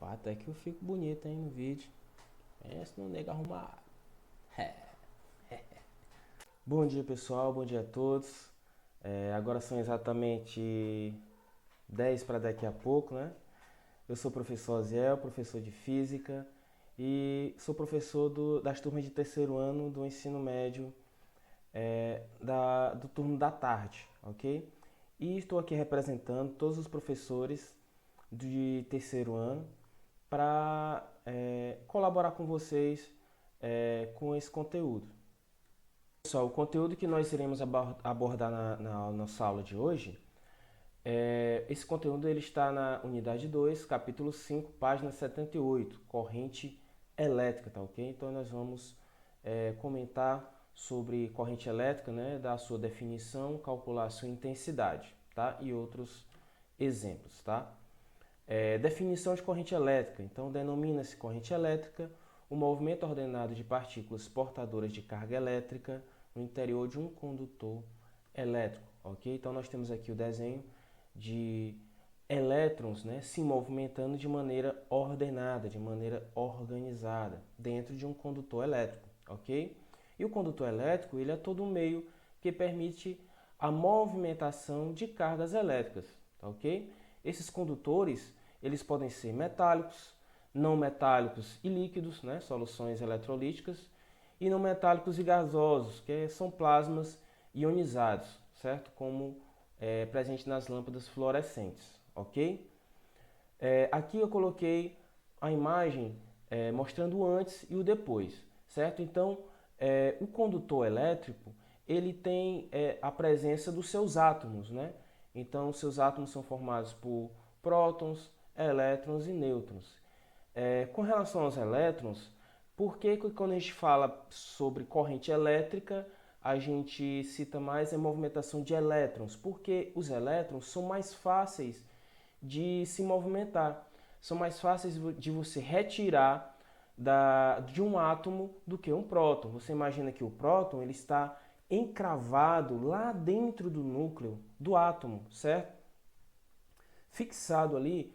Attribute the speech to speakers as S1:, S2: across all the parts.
S1: Pá, até que eu fico bonito, hein, no vídeo. Pensa no nego arrumado. Bom dia, pessoal. Bom dia a todos. Agora são exatamente 10 para daqui a pouco, né? Eu sou o professor Aziel, professor de Física. E sou professor das turmas de terceiro ano do ensino médio, do turno da tarde, ok? E estou aqui representando todos os professores de terceiro ano para colaborar com vocês com esse conteúdo. Pessoal, o conteúdo que nós iremos abordar na nossa aula de hoje, esse conteúdo ele está na unidade 2, capítulo 5, página 78, corrente elétrica, tá ok? Então nós vamos comentar sobre corrente elétrica, né, dar a sua definição, calcular a sua intensidade, tá? E outros exemplos, tá? Definição de corrente elétrica. Então, denomina-se corrente elétrica o movimento ordenado de partículas portadoras de carga elétrica no interior de um condutor elétrico, ok? Então, nós temos aqui o desenho de elétrons, né, se movimentando de maneira ordenada, de maneira organizada, dentro de um condutor elétrico, ok? E o condutor elétrico, ele é todo um meio que permite a movimentação de cargas elétricas, tá ok? Esses condutores, eles podem ser metálicos, não metálicos e líquidos, né, soluções eletrolíticas, e não metálicos e gasosos, que são plasmas ionizados, certo? Como presente nas lâmpadas fluorescentes, ok? Aqui eu coloquei a imagem mostrando o antes e o depois, certo? Então, o condutor elétrico, ele tem a presença dos seus átomos, né? Então, os seus átomos são formados por prótons, elétrons e nêutrons. Com relação aos elétrons, por que quando a gente fala sobre corrente elétrica, a gente cita mais a movimentação de elétrons? Porque os elétrons são mais fáceis de se movimentar, são mais fáceis de você retirar de um átomo do que um próton. Você imagina que o próton ele está encravado lá dentro do núcleo do átomo, certo? Fixado ali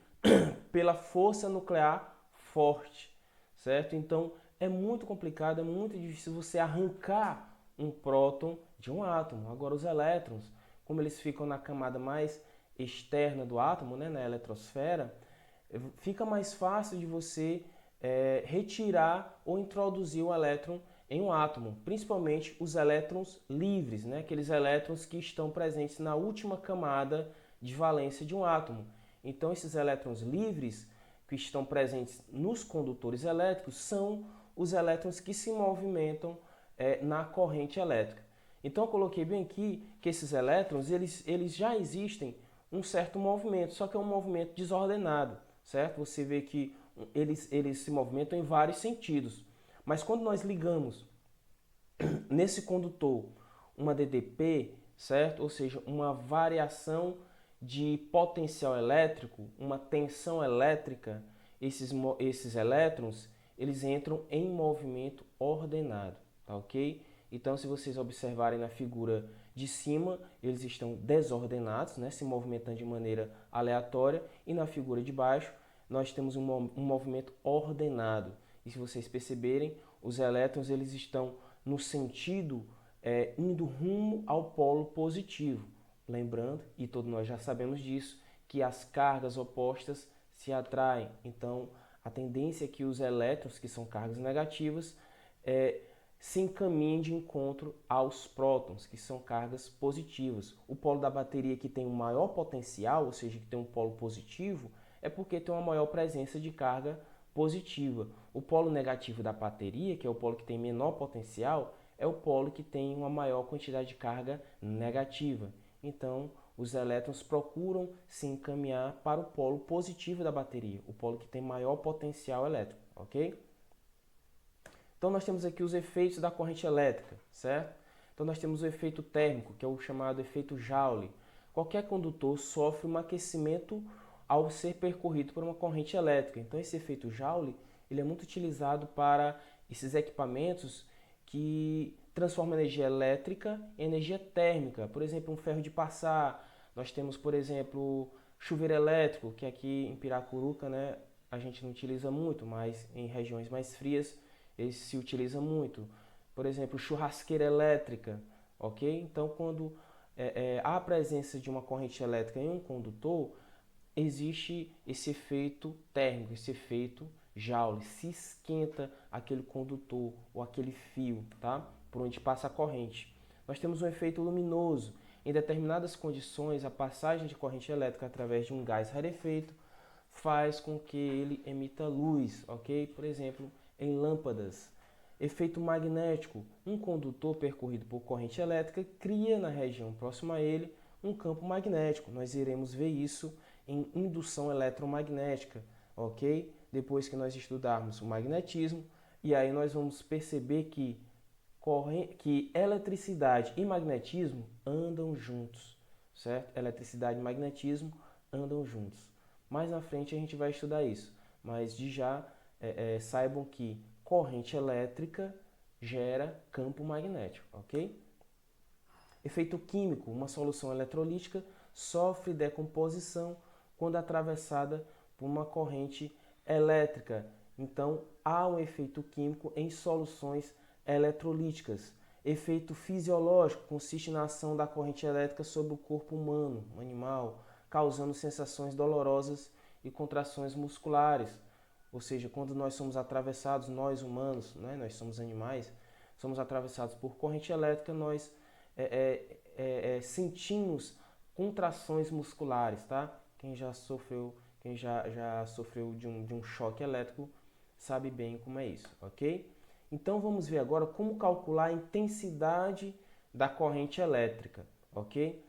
S1: pela força nuclear forte, certo? Então é muito complicado, é muito difícil você arrancar um próton de um átomo. Agora os elétrons, como eles ficam na camada mais externa do átomo, né, na eletrosfera, fica mais fácil de você retirar ou introduzir o elétron em um átomo, principalmente os elétrons livres, né, aqueles elétrons que estão presentes na última camada de valência de um átomo. Então esses elétrons livres que estão presentes nos condutores elétricos são os elétrons que se movimentam na corrente elétrica. Então eu coloquei bem aqui que esses elétrons eles já existem um certo movimento, só que é um movimento desordenado, certo? Você vê que eles se movimentam em vários sentidos. Mas quando nós ligamos nesse condutor uma DDP, certo? Ou seja, uma variação de potencial elétrico, uma tensão elétrica, esses elétrons, eles entram em movimento ordenado, tá ok? Então, se vocês observarem na figura de cima, eles estão desordenados, né, se movimentando de maneira aleatória, e na figura de baixo, nós temos um movimento ordenado. E se vocês perceberem, os elétrons eles estão no sentido indo rumo ao polo positivo. Lembrando, e todos nós já sabemos disso, que as cargas opostas se atraem. Então, a tendência é que os elétrons, que são cargas negativas, se encaminhem de encontro aos prótons, que são cargas positivas. O polo da bateria que tem um maior potencial, ou seja, que tem um polo positivo, é porque tem uma maior presença de carga positiva. O polo negativo da bateria, que é o polo que tem menor potencial, é o polo que tem uma maior quantidade de carga negativa. Então, os elétrons procuram se encaminhar para o polo positivo da bateria, o polo que tem maior potencial elétrico, ok? Então, nós temos aqui os efeitos da corrente elétrica, certo? Então, nós temos o efeito térmico, que é o chamado efeito Joule. Qualquer condutor sofre um aquecimento ao ser percorrido por uma corrente elétrica. Então, esse efeito Joule ele é muito utilizado para esses equipamentos que transformam energia elétrica em energia térmica. Por exemplo, um ferro de passar. Nós temos, por exemplo, chuveiro elétrico, que aqui em Piracuruca, né, a gente não utiliza muito, mas em regiões mais frias ele se utiliza muito. Por exemplo, churrasqueira elétrica, ok? Então, quando há a presença de uma corrente elétrica em um condutor, existe esse efeito térmico, esse efeito Joule, se esquenta aquele condutor ou aquele fio, tá? Por onde passa a corrente. Nós temos um efeito luminoso. Em determinadas condições, a passagem de corrente elétrica através de um gás rarefeito faz com que ele emita luz, ok? Por exemplo, em lâmpadas. Efeito magnético. Um condutor percorrido por corrente elétrica cria na região próxima a ele um campo magnético. Nós iremos ver isso em indução eletromagnética, ok? Depois que nós estudarmos o magnetismo, e aí nós vamos perceber que eletricidade e magnetismo andam juntos, certo? Eletricidade e magnetismo andam juntos. Mais na frente a gente vai estudar isso, mas de já saibam que corrente elétrica gera campo magnético, ok? Efeito químico, uma solução eletrolítica sofre decomposição quando atravessada por uma corrente elétrica. Então, há um efeito químico em soluções eletrolíticas. Efeito fisiológico consiste na ação da corrente elétrica sobre o corpo humano, animal, causando sensações dolorosas e contrações musculares. Ou seja, quando nós somos atravessados, nós humanos, né, nós somos animais, somos atravessados por corrente elétrica, nós sentimos contrações musculares, tá? Quem já sofreu de um choque elétrico sabe bem como é isso, ok? Então vamos ver agora como calcular a intensidade da corrente elétrica, ok?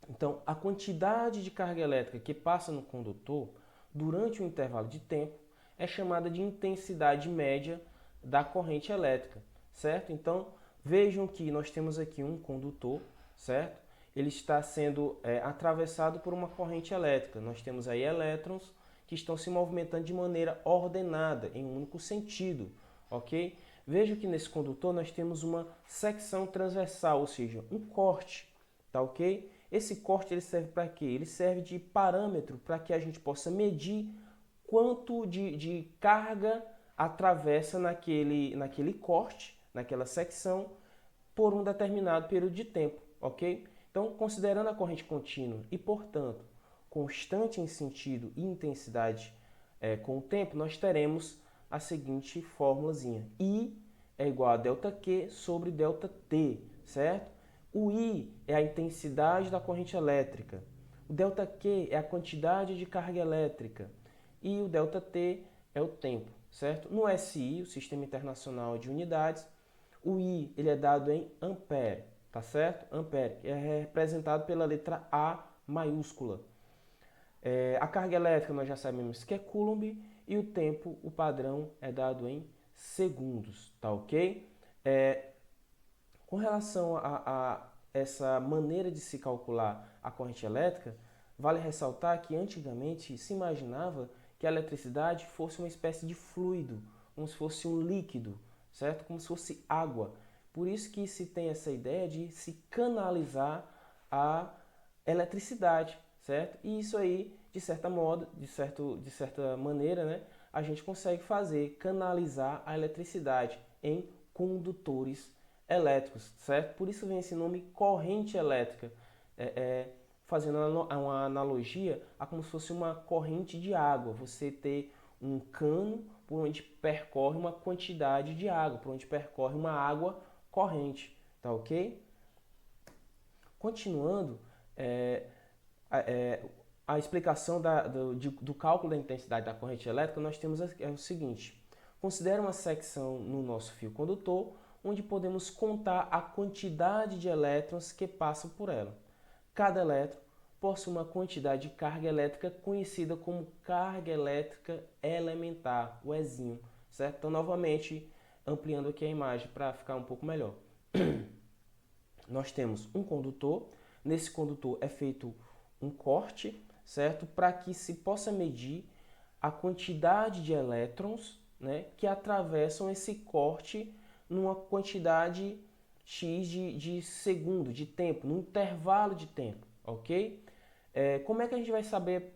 S1: Então a quantidade de carga elétrica que passa no condutor durante um intervalo de tempo é chamada de intensidade média da corrente elétrica, certo? Então vejam que nós temos aqui um condutor, certo? Ele está sendo atravessado por uma corrente elétrica. Nós temos aí elétrons que estão se movimentando de maneira ordenada, em um único sentido, ok? Veja que nesse condutor nós temos uma secção transversal, ou seja, um corte, tá ok? Esse corte ele serve para quê? Ele serve de parâmetro para que a gente possa medir quanto de carga atravessa naquele corte, naquela secção, por um determinado período de tempo, ok? Então, considerando a corrente contínua e, portanto, constante em sentido e intensidade com o tempo, nós teremos a seguinte formulazinha. I é igual a ΔQ sobre ΔT, certo? O I é a intensidade da corrente elétrica. O ΔQ é a quantidade de carga elétrica. E o ΔT é o tempo, certo? No SI, o Sistema Internacional de Unidades, o I ele é dado em ampere, tá certo? Ampere, que é representado pela letra A maiúscula. A carga elétrica nós já sabemos que é Coulomb e o tempo, o padrão, é dado em segundos, tá ok? Com relação a essa maneira de se calcular a corrente elétrica, vale ressaltar que antigamente se imaginava que a eletricidade fosse uma espécie de fluido, como se fosse um líquido, certo? Como se fosse água. Por isso que se tem essa ideia de se canalizar a eletricidade, certo? E isso aí, de certa maneira, né, a gente consegue fazer, canalizar a eletricidade em condutores elétricos, certo? Por isso vem esse nome corrente elétrica, fazendo uma analogia a como se fosse uma corrente de água. Você ter um cano por onde percorre uma quantidade de água, por onde percorre uma água corrente, tá ok? Continuando, a explicação do cálculo da intensidade da corrente elétrica, nós temos o seguinte. Considera uma secção no nosso fio condutor, onde podemos contar a quantidade de elétrons que passam por ela. Cada elétron possui uma quantidade de carga elétrica conhecida como carga elétrica elementar, o Ezinho, certo? Então, novamente, ampliando aqui a imagem para ficar um pouco melhor. Nós temos um condutor, nesse condutor é feito um corte, certo? Para que se possa medir a quantidade de elétrons, né, que atravessam esse corte numa quantidade X de segundo, de tempo, num intervalo de tempo, ok? como é que a gente vai saber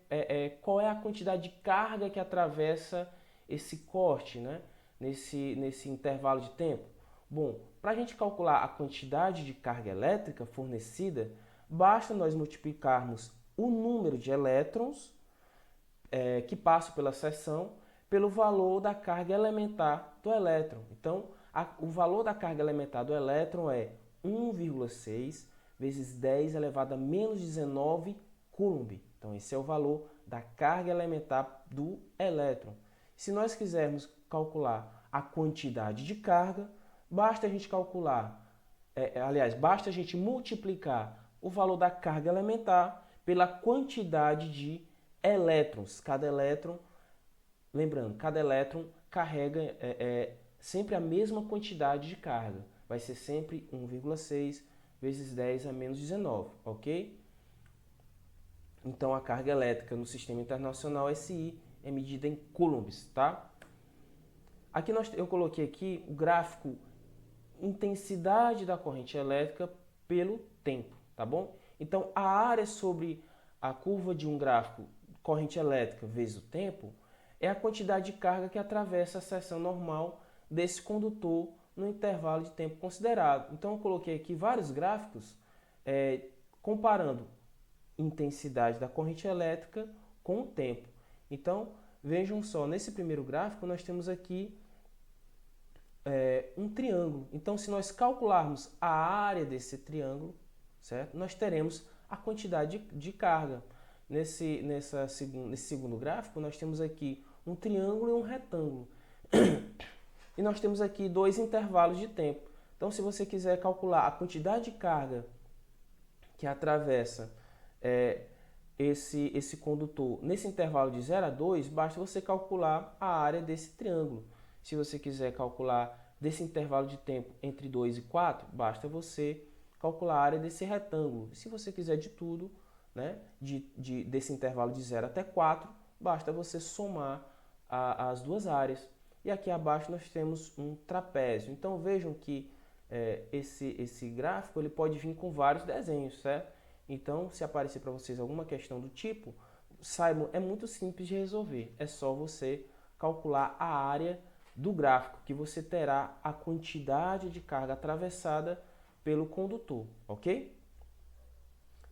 S1: qual é a quantidade de carga que atravessa esse corte, né? Nesse intervalo de tempo? Bom, para a gente calcular a quantidade de carga elétrica fornecida, basta nós multiplicarmos o número de elétrons que passam pela seção pelo valor da carga elementar do elétron. Então, o valor da carga elementar do elétron é 1,6 vezes 10 elevado a menos 19 Coulomb. Então, esse é o valor da carga elementar do elétron. Se nós quisermos calcular a quantidade de carga, basta a gente calcular, basta a gente multiplicar o valor da carga elementar pela quantidade de elétrons. Cada elétron, lembrando, cada elétron carrega sempre a mesma quantidade de carga. Vai ser sempre 1,6 vezes 10 a menos 19, ok? Então, a carga elétrica no Sistema Internacional SI é medida em coulombs, tá? Aqui eu coloquei aqui o gráfico intensidade da corrente elétrica pelo tempo, tá bom? Então, a área sobre a curva de um gráfico corrente elétrica vezes o tempo é a quantidade de carga que atravessa a seção normal desse condutor no intervalo de tempo considerado. Então, eu coloquei aqui vários gráficos comparando intensidade da corrente elétrica com o tempo. Então, vejam só, nesse primeiro gráfico nós temos aqui um triângulo. Então, se nós calcularmos a área desse triângulo, certo? Nós teremos a quantidade de carga. Nesse segundo gráfico, nós temos aqui um triângulo e um retângulo. E nós temos aqui dois intervalos de tempo. Então, se você quiser calcular a quantidade de carga que atravessa esse condutor nesse intervalo de 0 a 2, basta você calcular a área desse triângulo. Se você quiser calcular desse intervalo de tempo entre 2 e 4, basta você calcular a área desse retângulo. Se você quiser de tudo, né, desse intervalo de 0 até 4, basta você somar as duas áreas. E aqui abaixo nós temos um trapézio. Então vejam que esse gráfico ele pode vir com vários desenhos, certo? Então, se aparecer para vocês alguma questão do tipo, saibam, é muito simples de resolver. É só você calcular a área do gráfico, que você terá a quantidade de carga atravessada pelo condutor, ok?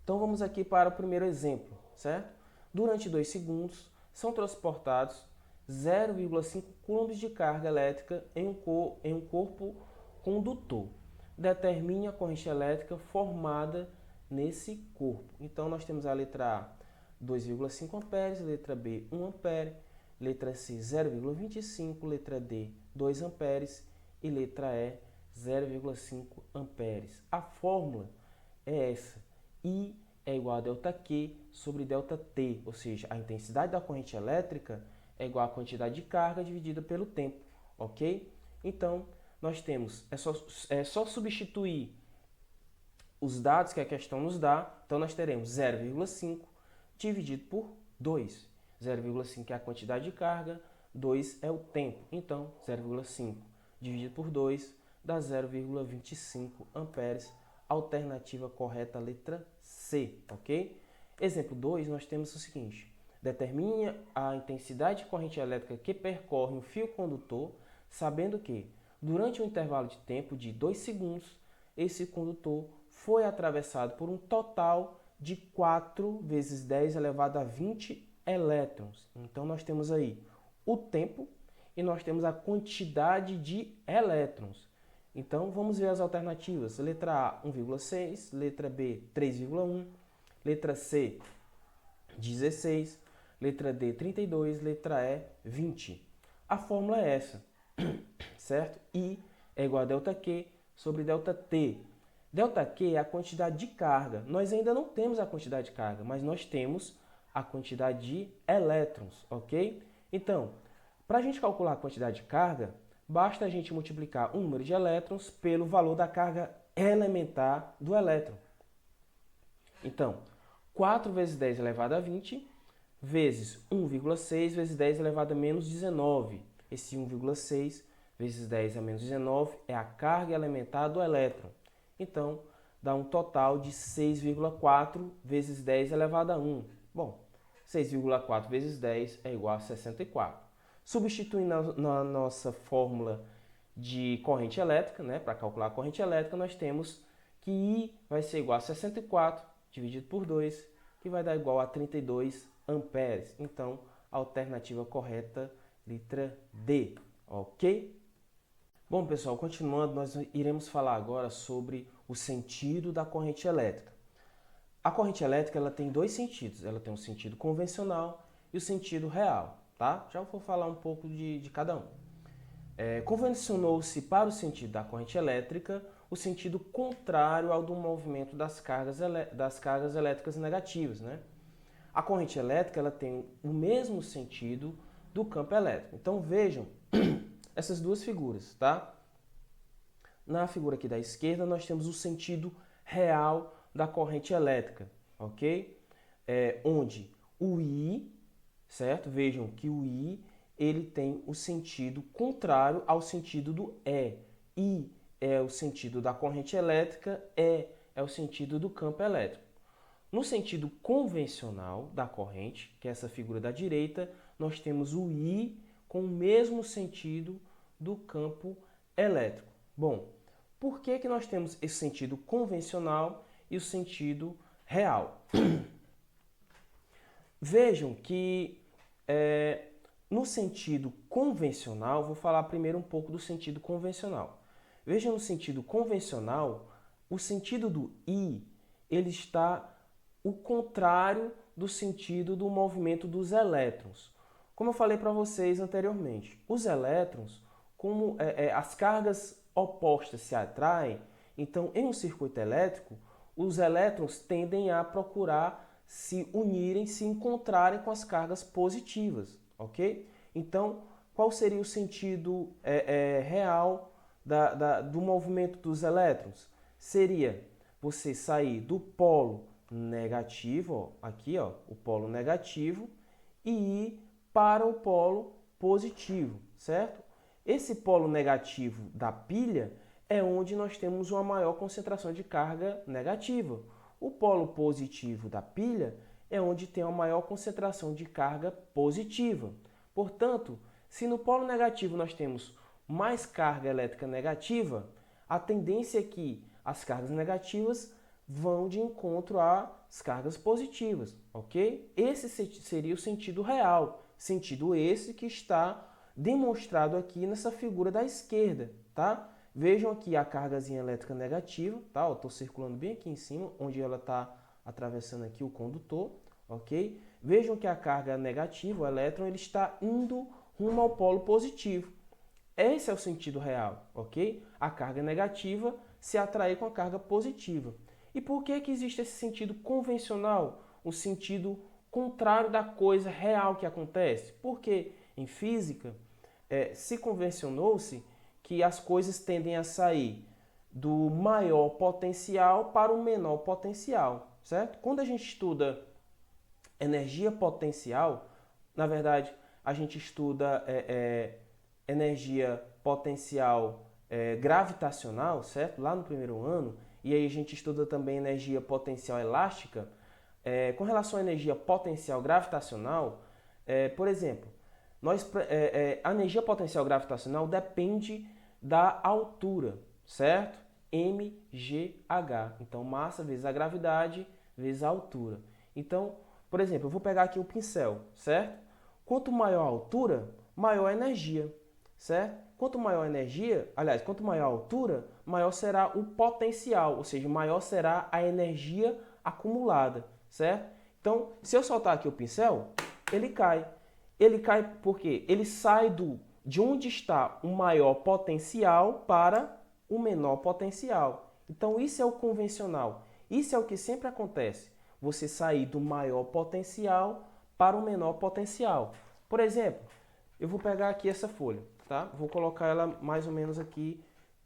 S1: Então, vamos aqui para o primeiro exemplo, certo? Durante 2 segundos, são transportados 0,5 coulombs de carga elétrica em um corpo condutor. Determine a corrente elétrica formada nesse corpo. Então, nós temos a letra A, 2,5 amperes, letra B, 1 ampere, letra C, 0,25, letra D, 2 amperes e letra E, 0,5 amperes. A fórmula é essa. I é igual a ΔQ sobre ΔT, ou seja, a intensidade da corrente elétrica é igual à quantidade de carga dividida pelo tempo, ok? Então, nós temos, é só substituir os dados que a questão nos dá. Então, nós teremos 0,5 dividido por 2. 0,5 é a quantidade de carga, 2 é o tempo. Então, 0,5 dividido por 2 dá 0,25 amperes. Alternativa correta, letra C, ok? Exemplo 2, nós temos o seguinte. Determine a intensidade de corrente elétrica que percorre um fio condutor, sabendo que, durante um intervalo de tempo de 2 segundos, esse condutor foi atravessado por um total de 4 vezes 10 elevado a 20 elétrons. Então, nós temos aí o tempo e nós temos a quantidade de elétrons. Então, vamos ver as alternativas. Letra A, 1,6. Letra B, 3,1. Letra C, 16. Letra D, 32. Letra E, 20. A fórmula é essa, certo? I é igual a ΔQ sobre ΔT. ΔQ é a quantidade de carga. Nós ainda não temos a quantidade de carga, mas nós temos a quantidade de elétrons, ok? Então, para a gente calcular a quantidade de carga, basta a gente multiplicar o número de elétrons pelo valor da carga elementar do elétron. Então, 4 vezes 10 elevado a 20 vezes 1,6 vezes 10 elevado a menos 19. Esse 1,6 vezes 10 a menos 19 é a carga elementar do elétron. Então, dá um total de 6,4 vezes 10 elevado a 1. Bom, 6,4 vezes 10 é igual a 64. Substituindo na nossa fórmula de corrente elétrica, né, para calcular a corrente elétrica, nós temos que I vai ser igual a 64 dividido por 2, que vai dar igual a 32 amperes. Então, a alternativa correta, letra D, ok? Bom, pessoal, continuando, nós iremos falar agora sobre o sentido da corrente elétrica. A corrente elétrica ela tem dois sentidos, ela tem um sentido convencional e o sentido real, tá? Já vou falar um pouco de cada um. Convencionou-se para o sentido da corrente elétrica o sentido contrário ao do movimento das cargas elétricas negativas, né? A corrente elétrica ela tem o mesmo sentido do campo elétrico. Então vejam essas duas figuras, tá? Na figura aqui da esquerda nós temos o sentido real da corrente elétrica, ok? Onde o I, certo? Vejam que o I ele tem o sentido contrário ao sentido do E. I é o sentido da corrente elétrica, E é o sentido do campo elétrico. No sentido convencional da corrente, que é essa figura da direita, nós temos o I com o mesmo sentido do campo elétrico. Bom, por que nós temos esse sentido convencional e o sentido real? Vejam que no sentido convencional, vou falar primeiro um pouco do sentido convencional. Vejam no sentido convencional, o sentido do I, ele está o contrário do sentido do movimento dos elétrons. Como eu falei para vocês anteriormente, os elétrons, como as cargas opostas se atraem, então em um circuito elétrico, os elétrons tendem a procurar se unirem, se encontrarem com as cargas positivas, ok? Então, qual seria o sentido real do movimento dos elétrons? Seria você sair do polo negativo, ó, aqui ó, o polo negativo, e ir para o polo positivo, certo? Esse polo negativo da pilha é onde nós temos uma maior concentração de carga negativa. O polo positivo da pilha é onde tem uma maior concentração de carga positiva. Portanto, se no polo negativo nós temos mais carga elétrica negativa, a tendência é que as cargas negativas vão de encontro às cargas positivas, ok? Esse seria o sentido real, sentido esse que está demonstrado aqui nessa figura da esquerda, tá? Vejam aqui a cargazinha elétrica negativa, tá? Estou circulando bem aqui em cima, onde ela está atravessando aqui o condutor, ok? Vejam que a carga negativa, o elétron, ele está indo rumo ao polo positivo. Esse é o sentido real, ok? A carga negativa se atrair com a carga positiva. E por que existe esse sentido convencional, o sentido contrário da coisa real que acontece? Porque em física se convencionou-se que as coisas tendem a sair do maior potencial para o menor potencial, certo? Quando a gente estuda energia potencial, na verdade, a gente estuda energia potencial gravitacional, certo? Lá no primeiro ano, e aí a gente estuda também energia potencial elástica. Com relação à energia potencial gravitacional, por exemplo, a energia potencial gravitacional depende da altura, certo? mgh. Então, massa vezes a gravidade vezes a altura. Então, por exemplo, eu vou pegar aqui o pincel, certo? Quanto maior a altura, maior a energia, certo? Quanto maior a energia, aliás, quanto maior a altura, maior será o potencial, ou seja, maior será a energia acumulada, certo? Então, se eu soltar aqui o pincel, ele cai. Ele cai porque ele sai de onde está o maior potencial para o menor potencial. Então, isso é o convencional. Isso é o que sempre acontece. Você sair do maior potencial para o menor potencial. Por exemplo, eu vou pegar aqui essa folha, tá? Vou colocar ela mais ou menos aqui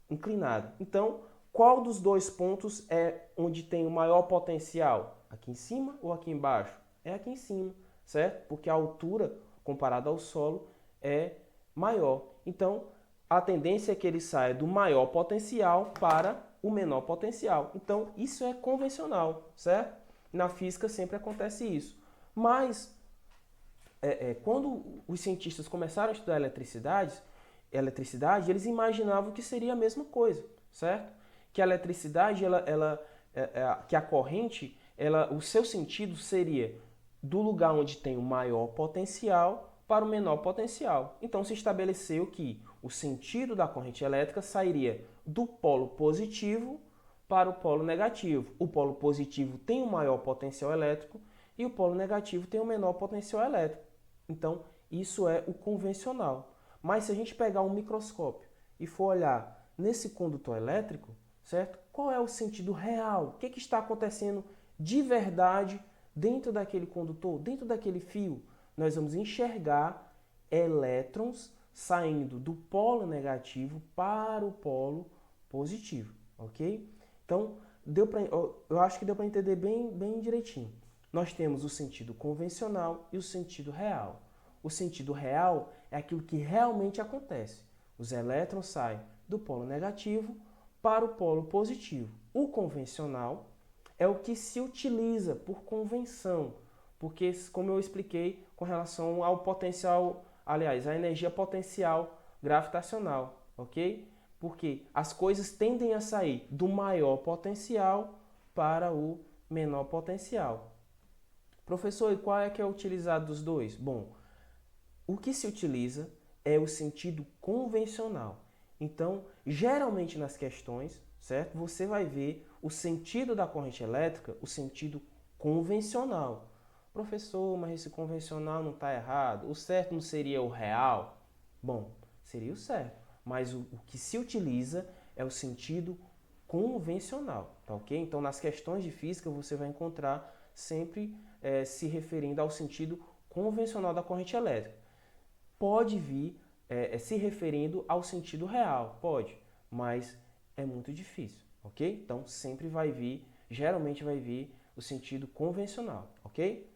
S1: inclinada. Então, qual dos dois pontos é onde tem o maior potencial? Aqui em cima ou aqui embaixo? É aqui em cima, certo? Porque a altura comparada ao solo é maior. Então, a tendência é que ele saia do maior potencial para o menor potencial. Então, isso é convencional, certo? Na física sempre acontece isso. Mas, quando os cientistas começaram a estudar eletricidade, eles imaginavam que seria a mesma coisa, certo? Que a eletricidade, que a corrente, o seu sentido seria do lugar onde tem o maior potencial para o menor potencial. Então se estabeleceu que o sentido da corrente elétrica sairia do polo positivo para o polo negativo. O polo positivo tem o maior potencial elétrico e o polo negativo tem o menor potencial elétrico. Então isso é o convencional. Mas se a gente pegar um microscópio e for olhar nesse condutor elétrico, certo? Qual é o sentido real? O que está acontecendo de verdade dentro daquele condutor, dentro daquele fio? Nós vamos enxergar elétrons saindo do polo negativo para o polo positivo, ok? Então, eu acho que deu para entender bem direitinho. Nós temos o sentido convencional e o sentido real. O sentido real é aquilo que realmente acontece. Os elétrons saem do polo negativo para o polo positivo. O convencional é o que se utiliza por convenção, porque, como eu expliquei, com relação ao potencial, aliás, à energia potencial gravitacional, ok? Porque as coisas tendem a sair do maior potencial para o menor potencial. Professor, e qual é que é utilizado dos dois? Bom, o que se utiliza é o sentido convencional. Então, geralmente nas questões, certo? Você vai ver o sentido da corrente elétrica, o sentido convencional. Professor, mas esse convencional não está errado. O certo não seria o real? Bom, seria o certo. Mas o que se utiliza é o sentido convencional, tá ok? Então, nas questões de física, você vai encontrar sempre se referindo ao sentido convencional da corrente elétrica. Pode vir se referindo ao sentido real, pode, mas é muito difícil, ok? Então, sempre vai vir, geralmente vai vir o sentido convencional, ok?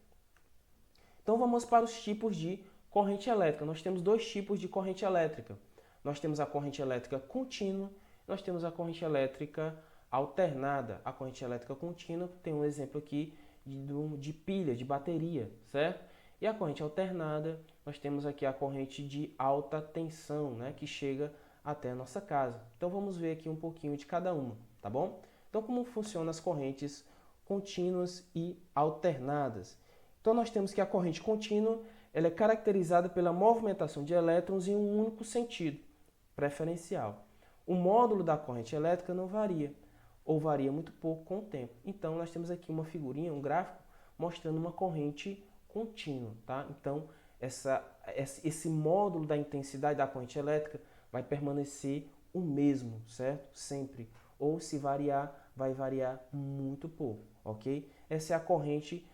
S1: Então, vamos para os tipos de corrente elétrica. Nós temos dois tipos de corrente elétrica. Nós temos a corrente elétrica contínua, nós temos a corrente elétrica alternada. A corrente elétrica contínua tem um exemplo aqui de pilha, de bateria, certo? E a corrente alternada, nós temos aqui a corrente de alta tensão, né, que chega até a nossa casa. Então vamos ver aqui um pouquinho de cada uma, tá bom? Então como funcionam as correntes contínuas e alternadas? Então nós temos que a corrente contínua, ela é caracterizada pela movimentação de elétrons em um único sentido, preferencial. O módulo da corrente elétrica não varia, ou varia muito pouco com o tempo. Então nós temos aqui uma figurinha, um gráfico, mostrando uma corrente contínua, tá? Então, esse módulo da intensidade da corrente elétrica vai permanecer o mesmo, certo? Sempre. Ou se variar, vai variar muito pouco, ok? Essa é a corrente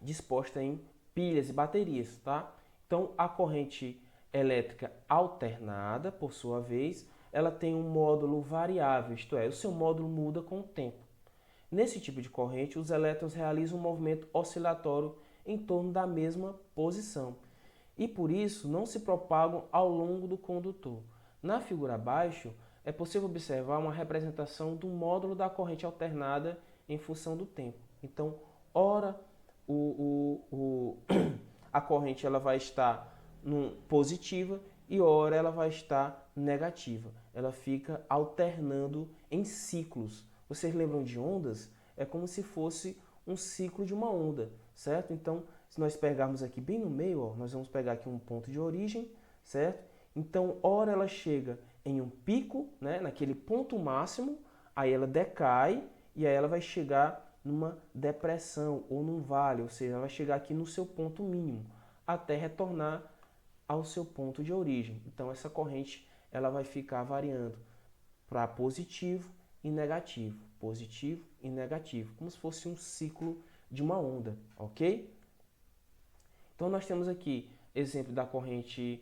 S1: disposta em pilhas e baterias, tá? Então, a corrente elétrica alternada, por sua vez, ela tem um módulo variável, isto é, o seu módulo muda com o tempo. Nesse tipo de corrente, os elétrons realizam um movimento oscilatório em torno da mesma posição e, por isso, não se propagam ao longo do condutor. Na figura abaixo, é possível observar uma representação do módulo da corrente alternada em função do tempo. Então, ora a corrente ela vai estar positiva e ora ela vai estar negativa. Ela fica alternando em ciclos. Vocês lembram de ondas? É como se fosse um ciclo de uma onda, certo? Então, se nós pegarmos aqui bem no meio, ó, nós vamos pegar aqui um ponto de origem, certo? Então, ora ela chega em um pico, né, naquele ponto máximo, aí ela decai e aí ela vai chegar numa depressão ou num vale, ou seja, ela vai chegar aqui no seu ponto mínimo, até retornar ao seu ponto de origem. Então, essa corrente ela vai ficar variando para positivo e negativo, como se fosse um ciclo de uma onda, ok? Então nós temos aqui exemplo da corrente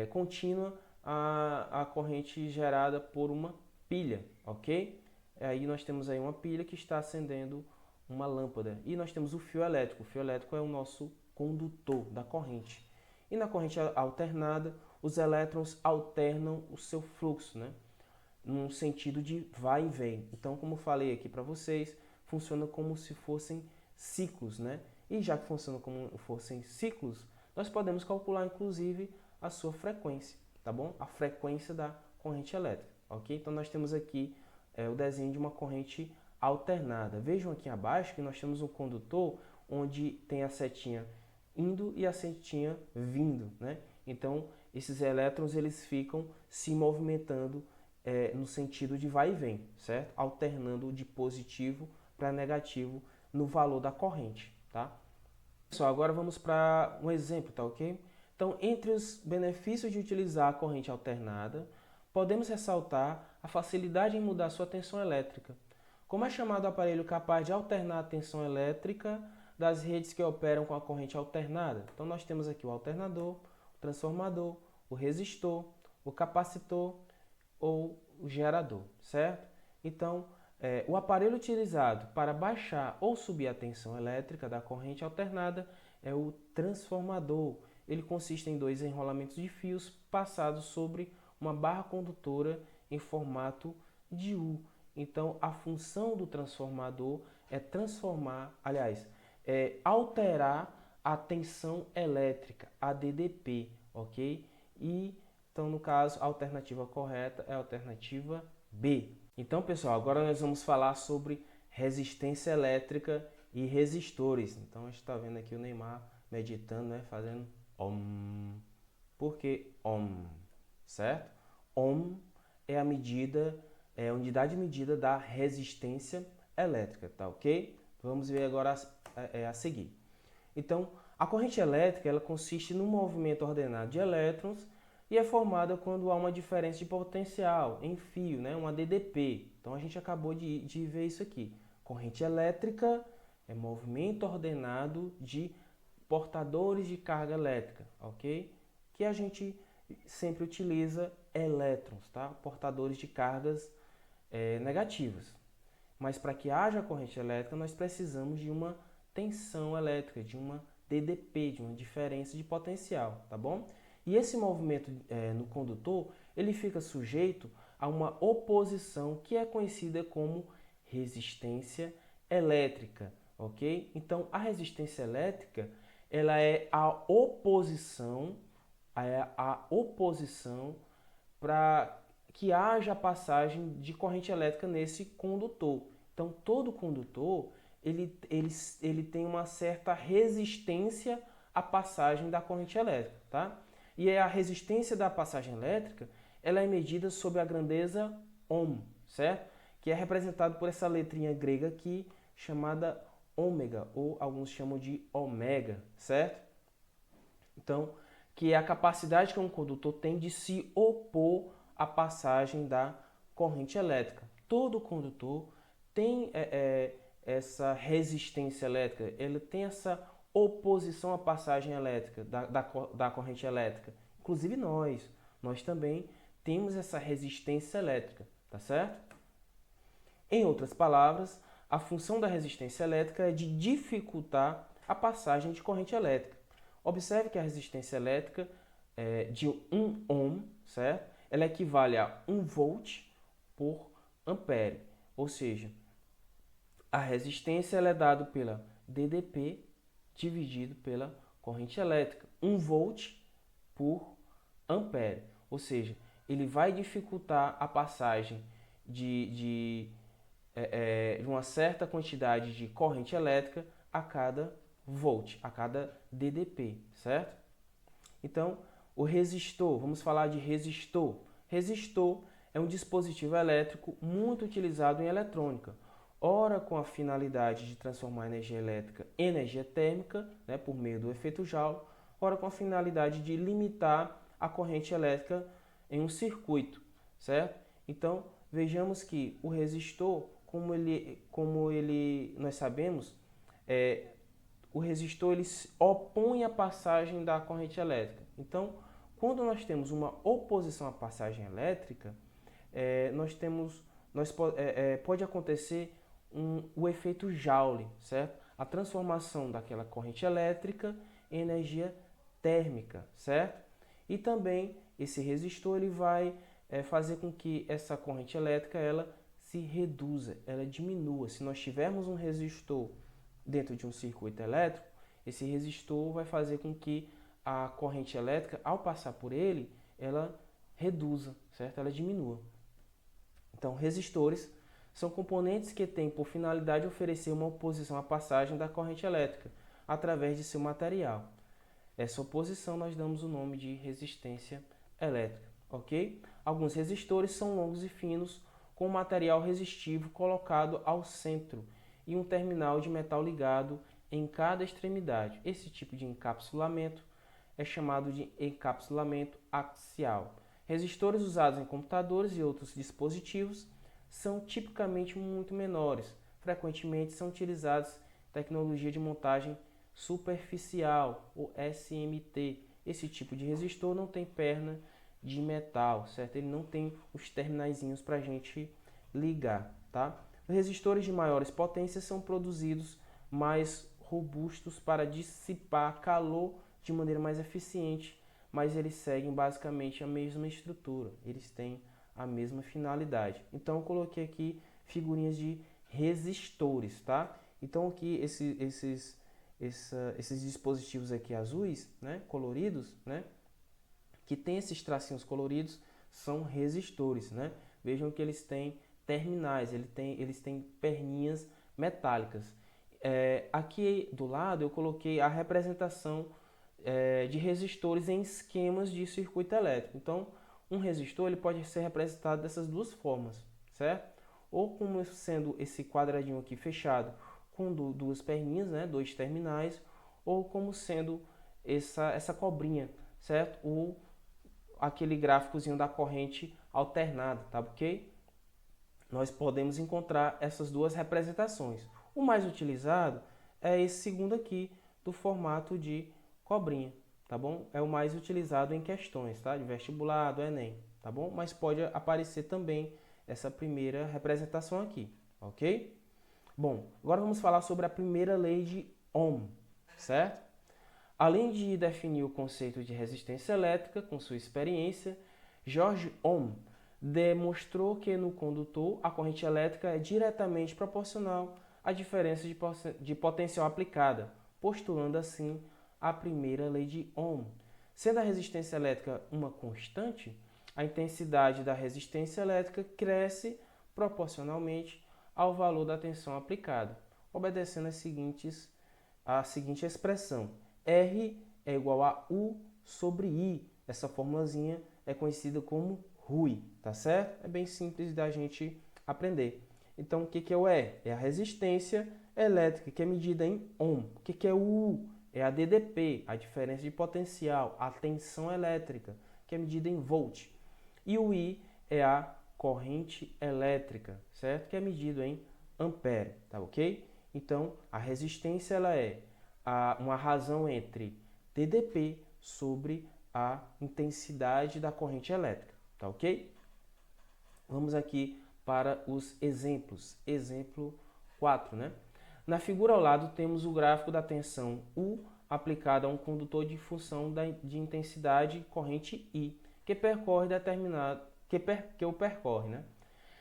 S1: contínua, a corrente gerada por uma pilha, ok? Aí nós temos aí uma pilha que está acendendo uma lâmpada e nós temos o fio elétrico. O fio elétrico é o nosso condutor da corrente. E na corrente alternada, os elétrons alternam o seu fluxo, né? num sentido de vai e vem. Então, como eu falei aqui para vocês, funciona como se fossem ciclos, né? E já que funciona como fossem ciclos, nós podemos calcular inclusive a sua frequência, tá bom? A frequência da corrente elétrica, ok? Então nós temos aqui o desenho de uma corrente alternada. Vejam aqui abaixo que nós temos um condutor onde tem a setinha indo e a setinha vindo, né? Então esses elétrons eles ficam se movimentando no sentido de vai e vem, certo? Alternando de positivo para negativo no valor da corrente, tá? Pessoal, agora vamos para um exemplo, tá ok? Então, entre os benefícios de utilizar a corrente alternada, podemos ressaltar a facilidade em mudar sua tensão elétrica. Como é chamado o aparelho capaz de alternar a tensão elétrica das redes que operam com a corrente alternada? Então, nós temos aqui o alternador, o transformador, o resistor, o capacitor ou o gerador, certo? Então, o aparelho utilizado para baixar ou subir a tensão elétrica da corrente alternada é o transformador. Ele consiste em dois enrolamentos de fios passados sobre uma barra condutora em formato de U. Então, a função do transformador é alterar a tensão elétrica, a DDP, ok? Então, no caso, a alternativa correta é a alternativa B. Então, pessoal, agora nós vamos falar sobre resistência elétrica e resistores. Então, a gente está vendo aqui o Neymar meditando, né, fazendo Om. Por que Om? Certo? Ohm é a unidade de medida da resistência elétrica, tá ok? Vamos ver agora a seguir. Então, a corrente elétrica ela consiste num movimento ordenado de elétrons e é formada quando há uma diferença de potencial em fio, né? Uma DDP. Então, a gente acabou de ver isso aqui. Corrente elétrica é movimento ordenado de portadores de carga elétrica, ok? Que a gente sempre utiliza elétrons, tá? Portadores de cargas negativas. Mas para que haja corrente elétrica, nós precisamos de uma tensão elétrica, de uma DDP, de uma diferença de potencial, tá bom? E esse movimento no condutor, ele fica sujeito a uma oposição que é conhecida como resistência elétrica, ok? Então, a resistência elétrica, ela é a oposição para que haja a passagem de corrente elétrica nesse condutor. Então, todo condutor ele tem uma certa resistência à passagem da corrente elétrica, tá? E a resistência da passagem elétrica ela é medida sob a grandeza ohm, certo? Que é representado por essa letrinha grega aqui chamada ômega, ou alguns chamam de ômega, certo? Então, que é a capacidade que um condutor tem de se opor à passagem da corrente elétrica. Todo condutor tem essa resistência elétrica, ele tem essa oposição à passagem elétrica, da corrente elétrica. Inclusive nós também temos essa resistência elétrica, tá certo? Em outras palavras, a função da resistência elétrica é de dificultar a passagem de corrente elétrica. Observe que a resistência elétrica de 1 ohm, certo? Ela equivale a 1 volt por ampere, ou seja, a resistência ela é dada pela DDP dividido pela corrente elétrica, 1 volt por ampere, ou seja, ele vai dificultar a passagem de uma certa quantidade de corrente elétrica a cada volt, a cada DDP, certo? Então, o resistor, vamos falar de resistor. Resistor é um dispositivo elétrico muito utilizado em eletrônica, ora com a finalidade de transformar a energia elétrica em energia térmica, né, por meio do efeito Joule, ora com a finalidade de limitar a corrente elétrica em um circuito, certo? Então, vejamos que o resistor, nós sabemos, o resistor ele opõe a passagem da corrente elétrica. Então, quando nós temos uma oposição à passagem elétrica, pode acontecer o efeito Joule, certo? A transformação daquela corrente elétrica em energia térmica, certo? E também esse resistor ele vai fazer com que essa corrente elétrica ela se reduza, ela diminua. Se nós tivermos um resistor dentro de um circuito elétrico, esse resistor vai fazer com que a corrente elétrica, ao passar por ele, ela reduza, certo? Ela diminua. Então, resistores são componentes que têm por finalidade oferecer uma oposição à passagem da corrente elétrica através de seu material. Essa oposição nós damos o nome de resistência elétrica, ok? Alguns resistores são longos e finos, com material resistivo colocado ao centro e um terminal de metal ligado em cada extremidade. Esse tipo de encapsulamento é chamado de encapsulamento axial. Resistores usados em computadores e outros dispositivos são tipicamente muito menores. Frequentemente são utilizados tecnologia de montagem superficial, ou SMT. Esse tipo de resistor não tem perna de metal, certo? Ele não tem os terminaizinhos para a gente ligar, tá? Os resistores de maiores potências são produzidos mais robustos para dissipar calor de maneira mais eficiente, mas eles seguem basicamente a mesma estrutura, eles têm a mesma finalidade. Então eu coloquei aqui figurinhas de resistores, tá? Então aqui esses dispositivos aqui azuis, né, coloridos, né, que tem esses tracinhos coloridos, são resistores, né? Vejam que eles têm terminais, eles têm perninhas metálicas. Aqui do lado eu coloquei a representação de resistores em esquemas de circuito elétrico. Então, um resistor ele pode ser representado dessas duas formas, certo? Ou como sendo esse quadradinho aqui fechado com duas perninhas, né, dois terminais, ou como sendo essa cobrinha, certo? Ou aquele gráficozinho da corrente alternada, tá ok? Nós podemos encontrar essas duas representações. O mais utilizado é esse segundo aqui, do formato de cobrinha, tá bom? É o mais utilizado em questões, tá? De vestibular, do Enem, tá bom? Mas pode aparecer também essa primeira representação aqui, ok? Bom, agora vamos falar sobre a primeira lei de Ohm, certo? Além de definir o conceito de resistência elétrica com sua experiência, George Ohm demonstrou que no condutor a corrente elétrica é diretamente proporcional à diferença de potencial aplicada, postulando assim a primeira lei de Ohm. Sendo a resistência elétrica uma constante, a intensidade da resistência elétrica cresce proporcionalmente ao valor da tensão aplicada, obedecendo a seguinte expressão: R é igual a U sobre I. Essa formulazinha é conhecida como RUI, tá certo? É bem simples da gente aprender. Então, o que é o E? É a resistência elétrica, que é medida em ohm. O que é o U? É a DDP, a diferença de potencial, a tensão elétrica, que é medida em volt. E o I é a corrente elétrica, certo? Que é medido em ampere, tá ok? Então, a resistência ela é uma razão entre DDP sobre a intensidade da corrente elétrica, tá ok? Vamos aqui para os exemplos. Exemplo 4, né? Na figura ao lado temos o gráfico da tensão U aplicada a um condutor de função de intensidade corrente I, que percorre que o percorre, né?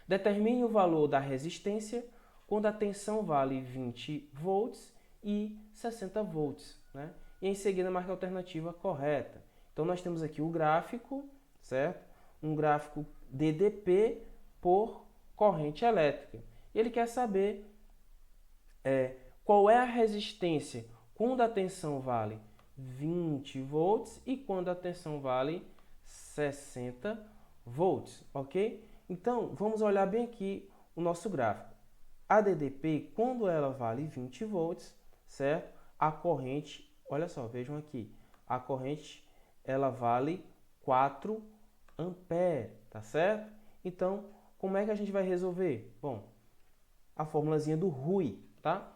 S1: Determine o valor da resistência quando a tensão vale 20 volts e 60 volts, né? E em seguida marque a alternativa correta. Então nós temos aqui o gráfico, certo? Um gráfico DDP por corrente elétrica. Ele quer saber qual é a resistência quando a tensão vale 20 volts e quando a tensão vale 60 volts, ok? Então, vamos olhar bem aqui o nosso gráfico. A DDP, quando ela vale 20 volts, certo? A corrente, olha só, vejam aqui, a corrente ela vale 4 ampere, tá certo? Então, como é que a gente vai resolver? Bom, a formulazinha do RUI, tá?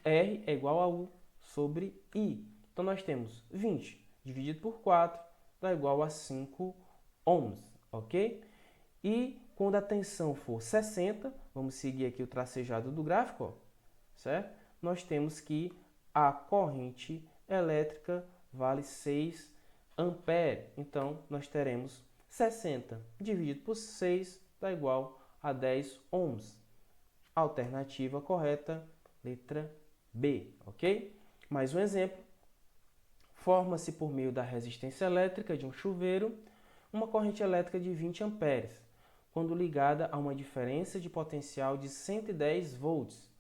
S1: R é igual a U sobre I. Então, nós temos 20 dividido por 4 dá igual a 5 ohms, ok? E quando a tensão for 60, vamos seguir aqui o tracejado do gráfico, ó, certo? Nós temos que a corrente elétrica vale 6 ampere. Então, nós teremos 60 dividido por 6 dá igual a 10 ohms. Alternativa correta, letra B, ok? Mais um exemplo. Forma-se por meio da resistência elétrica de um chuveiro uma corrente elétrica de 20 amperes, quando ligada a uma diferença de potencial de 110 volts.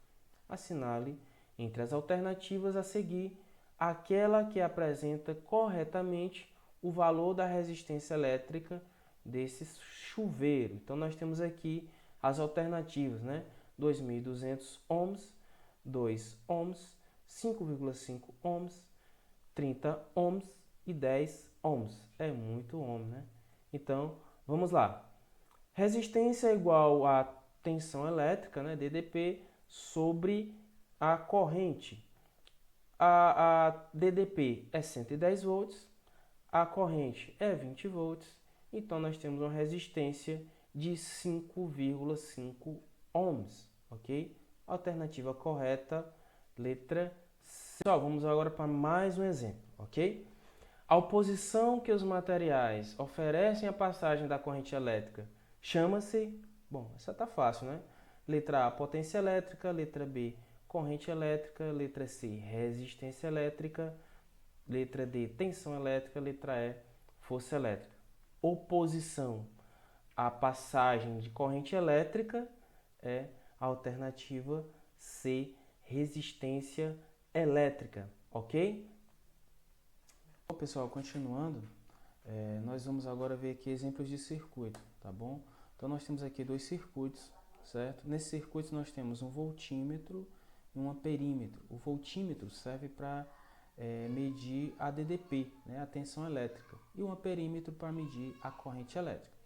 S1: Assinale entre as alternativas a seguir aquela que apresenta corretamente o valor da resistência elétrica desse chuveiro. Então, nós temos aqui as alternativas, né? 2.200 ohms, 2 ohms, 5,5 ohms, 30 ohms e 10 ohms. É muito ohm, né? Então, vamos lá. Resistência é igual a tensão elétrica, né, DDP, sobre a corrente. A DDP é 110 volts, a corrente é 20 volts, então nós temos uma resistência de 5,5 ohms, ok? Alternativa correta, letra C. Vamos agora para mais um exemplo, ok? A oposição que os materiais oferecem à passagem da corrente elétrica chama-se... Bom, essa tá fácil, né? Letra A, potência elétrica. Letra B, corrente elétrica. Letra C, resistência elétrica. Letra D, tensão elétrica. Letra E, força elétrica. Oposição à passagem de corrente elétrica é a alternativa C, resistência elétrica, ok? Bom, pessoal, continuando, nós vamos agora ver aqui exemplos de circuito, tá bom? Então, nós temos aqui dois circuitos, certo? Nesse circuito, nós temos um voltímetro e um amperímetro. O voltímetro serve para medir a DDP, né, a tensão elétrica, e o amperímetro para medir a corrente elétrica.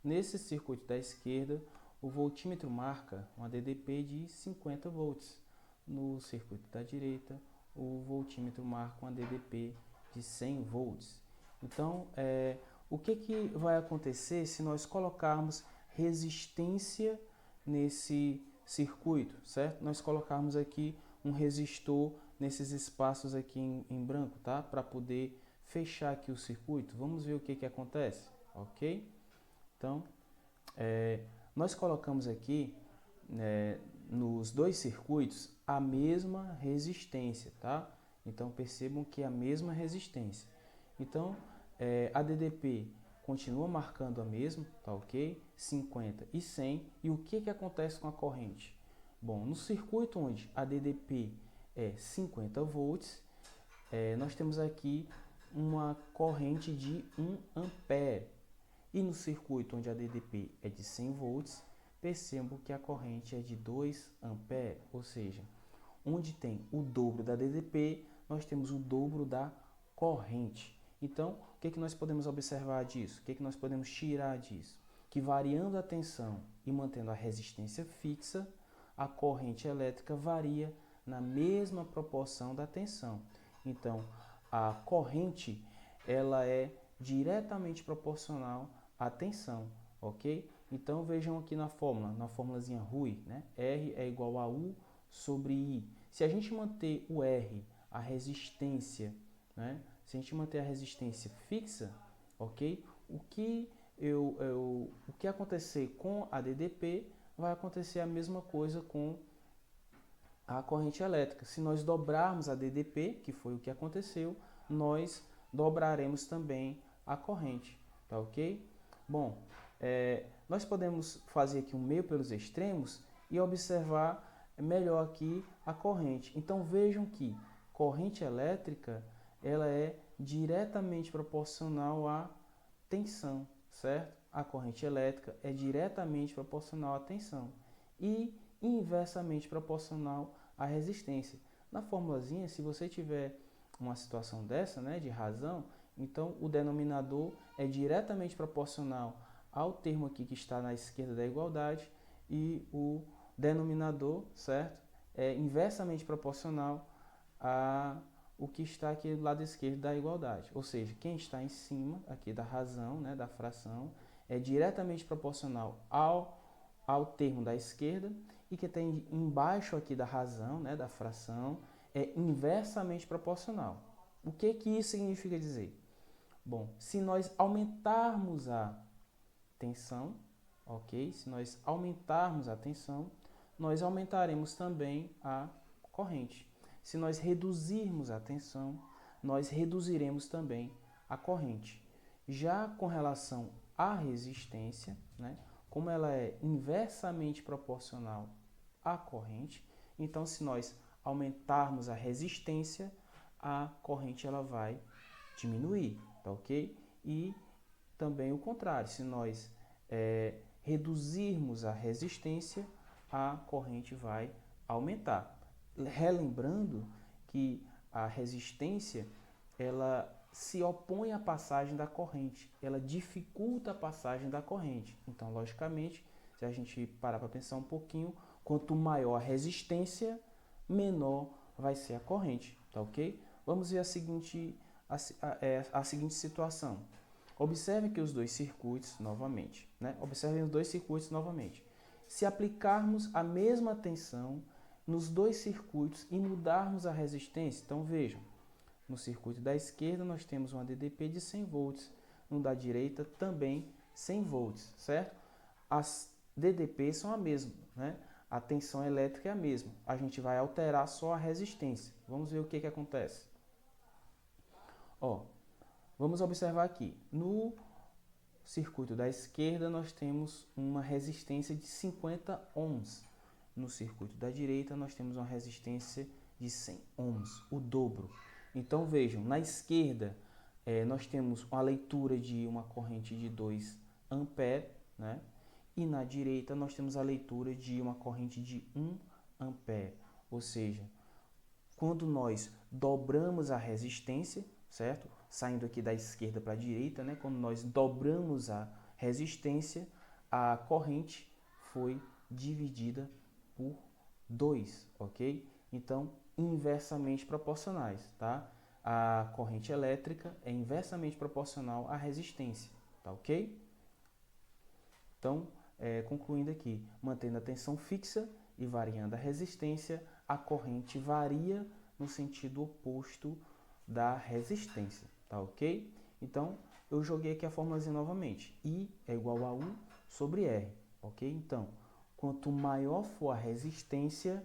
S1: Nesse circuito da esquerda, o voltímetro marca uma DDP de 50 volts. No circuito da direita, o voltímetro marca uma DDP de 100 volts. Então, o que vai acontecer se nós colocarmos resistência nesse circuito, certo? Nós colocarmos aqui um resistor nesses espaços aqui em branco, tá? Para poder fechar aqui o circuito. Vamos ver o que acontece, ok? Então, nós colocamos aqui, nos dois circuitos, a mesma resistência, tá? Então, percebam que é a mesma resistência. Então, a DDP continua marcando a mesma, tá ok? 50 e 100. E o que acontece com a corrente? Bom, no circuito onde a DDP é 50 volts, nós temos aqui uma corrente de 1 ampere. E no circuito onde a DDP é de 100 volts, percebam que a corrente é de 2 ampere, ou seja, onde tem o dobro da DDP, nós temos o dobro da corrente. Então, o que nós podemos observar disso? O que nós podemos tirar disso? Que variando a tensão e mantendo a resistência fixa, a corrente elétrica varia na mesma proporção da tensão. Então, a corrente ela é diretamente proporcional à tensão, ok? Então, vejam aqui na formulazinha RUI, né? R é igual a U sobre I. Se a gente manter o R, a resistência, né? Se a gente manter a resistência fixa, ok? O que acontecer com a DDP vai acontecer a mesma coisa com a corrente elétrica. Se nós dobrarmos a DDP, que foi o que aconteceu, nós dobraremos também a corrente, tá ok? Bom, nós podemos fazer aqui um meio pelos extremos e observar melhor aqui a corrente. Então vejam que corrente elétrica ela é diretamente proporcional à tensão, certo? A corrente elétrica é diretamente proporcional à tensão e inversamente proporcional à resistência. Na formulazinha, se você tiver uma situação dessa, né, de razão, então o denominador é diretamente proporcional ao termo aqui que está na esquerda da igualdade e o denominador, certo, é inversamente proporcional a o que está aqui do lado esquerdo da igualdade. Ou seja, quem está em cima aqui da razão, né, da fração, é diretamente proporcional ao termo da esquerda, e que tem embaixo aqui da razão, né, da fração, é inversamente proporcional. O que isso significa dizer? Bom, se nós aumentarmos a tensão, ok? Se nós aumentarmos a tensão, nós aumentaremos também a corrente. Se nós reduzirmos a tensão, nós reduziremos também a corrente. Já com relação à resistência, né, como ela é inversamente proporcional à corrente, então se nós aumentarmos a resistência, a corrente ela vai diminuir, tá ok? E também o contrário, se nós reduzirmos a resistência, a corrente vai aumentar. Relembrando que a resistência ela se opõe à passagem da corrente, ela dificulta a passagem da corrente. Então, logicamente, se a gente parar para pensar um pouquinho, quanto maior a resistência, menor vai ser a corrente, tá ok? Vamos ver a seguinte situação. Observe que os dois circuitos novamente, né? Observem os dois circuitos novamente. Se aplicarmos a mesma tensão nos dois circuitos e mudarmos a resistência, então vejam, no circuito da esquerda nós temos uma DDP de 100 volts, no da direita também 100 volts, certo? As DDP são a mesma, né? A tensão elétrica é a mesma. A gente vai alterar só a resistência. Vamos ver o que acontece. Ó, vamos observar aqui. No circuito da esquerda nós temos uma resistência de 50 ohms. No circuito da direita nós temos uma resistência de 100 ohms, o dobro. Então vejam, na esquerda nós temos uma leitura de uma corrente de 2 ampere, né? E na direita nós temos a leitura de uma corrente de 1 ampere. Ou seja, quando nós dobramos a resistência, certo? Saindo aqui da esquerda para a direita, né? Quando nós dobramos a resistência, a corrente foi dividida por 2, ok? Então, inversamente proporcionais, tá? A corrente elétrica é inversamente proporcional à resistência, tá ok? Então, concluindo aqui, mantendo a tensão fixa e variando a resistência, a corrente varia no sentido oposto da resistência, tá ok? Então, eu joguei aqui a formulazinha novamente. I é igual a U sobre R, ok? Então, quanto maior for a resistência,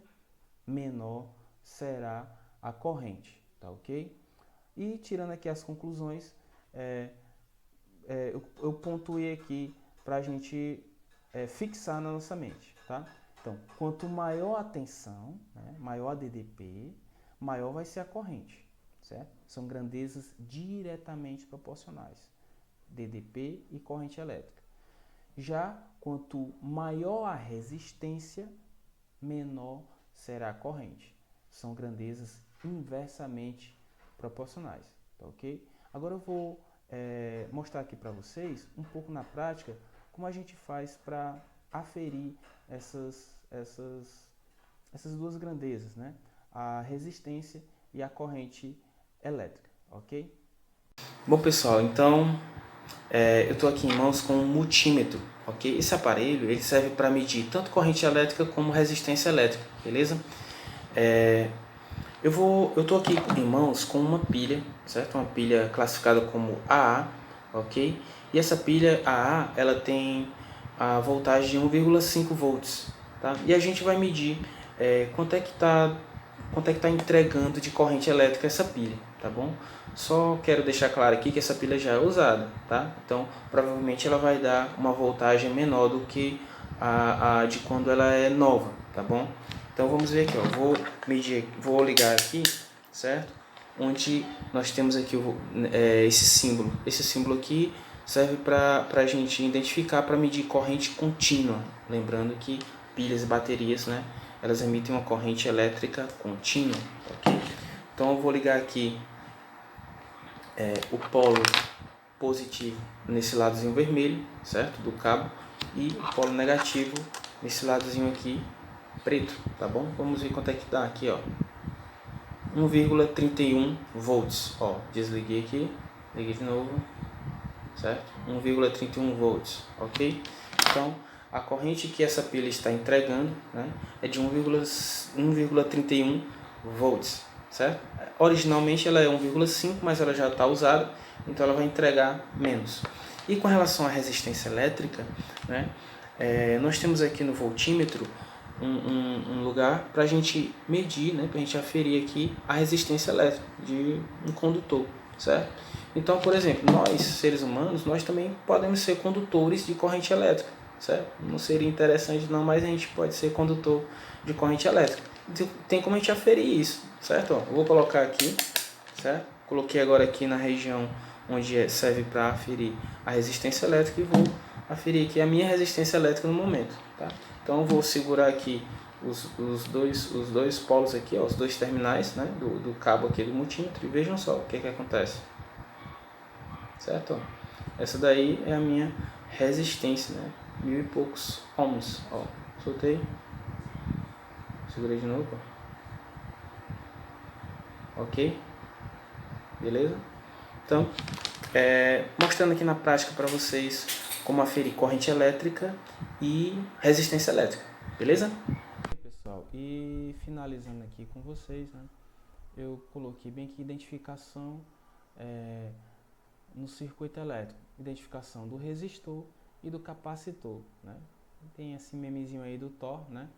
S1: menor será a corrente, tá ok? E tirando aqui as conclusões, eu pontuei aqui para a gente fixar na nossa mente, tá? Então, quanto maior a tensão, né, maior a DDP, maior vai ser a corrente, certo? São grandezas diretamente proporcionais, DDP e corrente elétrica. Já quanto maior a resistência, menor será a corrente. São grandezas inversamente proporcionais, tá ok? Agora eu vou mostrar aqui para vocês, um pouco na prática, como a gente faz para aferir essas duas grandezas, né? A resistência e a corrente elétrica, ok? Bom, pessoal, então eu estou aqui em mãos com um multímetro, ok? Esse aparelho ele serve para medir tanto corrente elétrica como resistência elétrica, beleza? Eu estou aqui em mãos com uma pilha, certo? Uma pilha classificada como AA, ok? E essa pilha AA, ela tem a voltagem de 1,5 volts, tá? E a gente vai medir quanto é que tá entregando de corrente elétrica essa pilha, tá bom? Só quero deixar claro aqui que essa pilha já é usada, tá? Então, provavelmente ela vai dar uma voltagem menor do que a de quando ela é nova, tá bom? Então vamos ver aqui, ó. Vou ligar aqui, certo? Onde nós temos aqui esse símbolo. Esse símbolo aqui serve para a gente identificar, para medir corrente contínua. Lembrando que pilhas e baterias, né? Elas emitem uma corrente elétrica contínua, ok? Então eu vou ligar aqui o polo positivo nesse ladozinho vermelho, certo? Do cabo, e o polo negativo nesse ladozinho aqui preto, tá bom? Vamos ver quanto é que dá aqui, ó. 1,31 volts, ó. Desliguei aqui, liguei de novo, certo? 1,31 volts, ok? Então, a corrente que essa pilha está entregando, né, é de 1,31 volts, certo? Originalmente ela é 1,5, mas ela já está usada,
S2: então ela vai entregar menos. E com relação à resistência elétrica, né, nós temos aqui no voltímetro um lugar para a gente medir, né, para a gente aferir aqui a resistência elétrica de um condutor, certo? Então, por exemplo, nós, seres humanos, nós também podemos ser condutores de corrente elétrica, certo? Não seria interessante não, mas a gente pode ser condutor de corrente elétrica. Então, tem como a gente aferir isso, certo? Ó, eu vou colocar aqui, certo? Coloquei agora aqui na região onde serve para aferir a resistência elétrica e vou aferir aqui a minha resistência elétrica no momento, tá? Então eu vou segurar aqui os dois polos aqui, ó, os dois terminais, né, do cabo aqui do multímetro, e vejam só o que acontece, certo? Essa daí é a minha resistência, né, 1000 e poucos ohms, ó, soltei, segurei de novo, ó. Ok? Beleza? Então, mostrando aqui na prática para vocês como aferir corrente elétrica e resistência elétrica, beleza?
S1: Pessoal, e finalizando aqui com vocês, né, eu coloquei bem aqui identificação no circuito elétrico, identificação do resistor e do capacitor, né? Tem esse memezinho aí do Thor, né,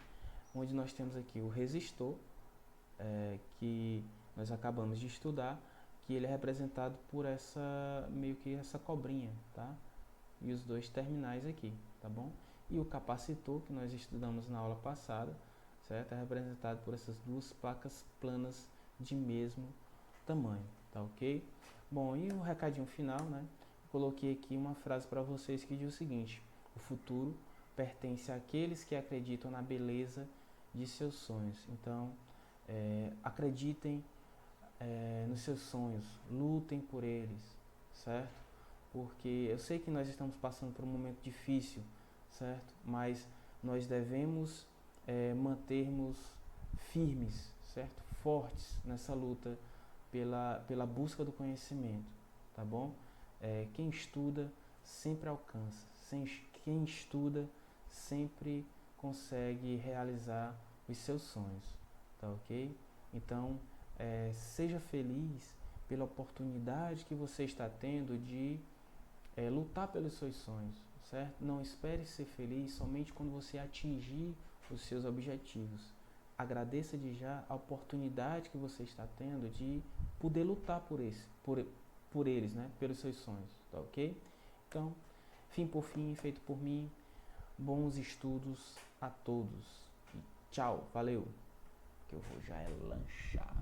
S1: onde nós temos aqui o resistor, que nós acabamos de estudar, que ele é representado por meio que essa cobrinha, tá? E os dois terminais aqui, tá bom? E o capacitor, que nós estudamos na aula passada, certo? É representado por essas duas placas planas de mesmo tamanho, tá ok? Bom, e o recadinho final, né? Coloquei aqui uma frase para vocês que diz o seguinte: o futuro pertence àqueles que acreditam na beleza de seus sonhos. Então, acreditem nos seus sonhos, lutem por eles, certo? Porque eu sei que nós estamos passando por um momento difícil, certo? Mas nós devemos mantermos firmes, certo? Fortes nessa luta pela busca do conhecimento, tá bom? Quem estuda sempre alcança, quem estuda sempre consegue realizar os seus sonhos, tá ok? Então, seja feliz pela oportunidade que você está tendo de lutar pelos seus sonhos, certo? Não espere ser feliz somente quando você atingir os seus objetivos. Agradeça de já a oportunidade que você está tendo de poder lutar por eles, né? Pelos seus sonhos, tá ok? Então, fim por fim, feito por mim, bons estudos a todos. E tchau, valeu, que eu vou já lanchar.